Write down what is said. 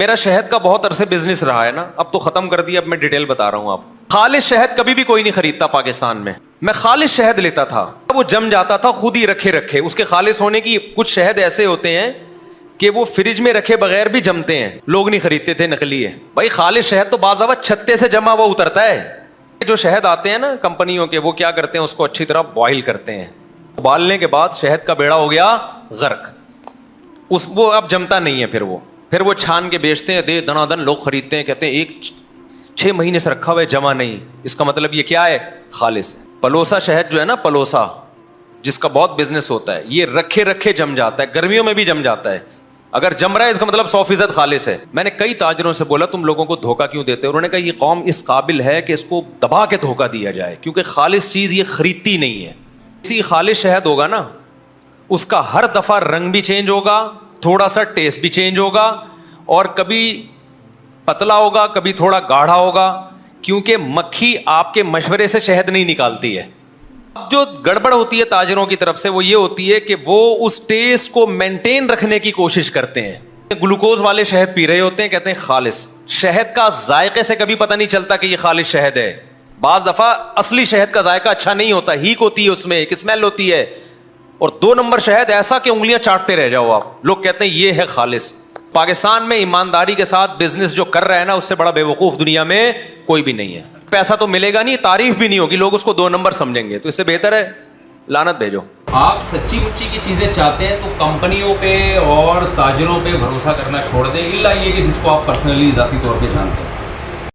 میرا شہد کا بہت عرصے بزنس رہا ہے نا, اب تو ختم کر دیا, اب میں ڈیٹیل بتا رہا ہوں آپ. خالص شہد کبھی بھی کوئی نہیں خریدتا پاکستان میں خالص شہد لیتا تھا, وہ جم جاتا تھا خود ہی رکھے. اس کے خالص ہونے کی کچھ شہد ایسے ہوتے ہیں کہ وہ فریج میں رکھے بغیر بھی جمتے ہیں, لوگ نہیں خریدتے تھے, نقلی ہے بھائی. خالص شہد تو بعض دفعہ چھتے سے جمع وہ اترتا ہے. جو شہد آتے ہیں نا کمپنیوں کے, وہ کیا کرتے ہیں, اس کو اچھی طرح بوائل کرتے ہیں. ابالنے کے بعد شہد کا بیڑا ہو گیا غرق, وہ اب جمتا نہیں ہے. پھر وہ چھان کے بیچتے ہیں, دے دنا دن لوگ خریدتے ہیں, کہتے ہیں 6 مہینے سے رکھا ہوا ہے, جمع نہیں. اس کا مطلب یہ کیا ہے, خالص. پلوسا شہد جو ہے نا, پلوسا جس کا بہت بزنس ہوتا ہے, یہ رکھے جم جاتا ہے, گرمیوں میں بھی جم جاتا ہے. اگر جم رہا ہے اس کا مطلب 100% خالص ہے. میں نے کئی تاجروں سے بولا تم لوگوں کو دھوکہ کیوں دیتے ہو؟ انہوں نے کہا یہ قوم اس قابل ہے کہ اس کو دبا کے دھوکہ دیا جائے, کیونکہ خالص چیز یہ خریدتی نہیں ہے. اسی خالص شہد ہوگا نا, اس کا ہر دفعہ رنگ بھی چینج ہوگا, تھوڑا سا ٹیسٹ بھی چینج ہوگا, اور کبھی پتلا ہوگا کبھی تھوڑا گاڑھا ہوگا, کیونکہ مکھی آپ کے مشورے سے شہد نہیں نکالتی ہے. جو گڑبڑ ہوتی ہے تاجروں کی طرف سے وہ یہ ہوتی ہے کہ وہ اس ٹیسٹ کو مینٹین رکھنے کی کوشش کرتے ہیں. گلوکوز والے شہد پی رہے ہوتے ہیں, کہتے ہیں خالص. شہد کا ذائقے سے کبھی پتہ نہیں چلتا کہ یہ خالص شہد ہے. بعض دفعہ اصلی شہد کا ذائقہ اچھا نہیں ہوتا, ہیک ہوتی ہے اس میں, ایک اسمیل ہوتی ہے. اور 2 نمبر شہد ایسا کہ انگلیاں چاٹتے رہ جاؤ آپ. لوگ کہتے ہیں یہ ہے خالص. پاکستان میں ایمانداری کے ساتھ بزنس جو کر رہا ہے نا, اس سے بڑا بے وقوف دنیا میں کوئی بھی نہیں ہے. پیسہ تو ملے گا نہیں, تعریف بھی نہیں ہوگی, لوگ اس کو 2 نمبر سمجھیں گے. تو اس سے بہتر ہے لعنت بھیجو. آپ سچی مچی کی چیزیں چاہتے ہیں تو کمپنیوں پہ اور تاجروں پہ بھروسہ کرنا چھوڑ دیں, الا یہ کہ جس کو آپ پرسنلی ذاتی طور پہ جانتے ہیں.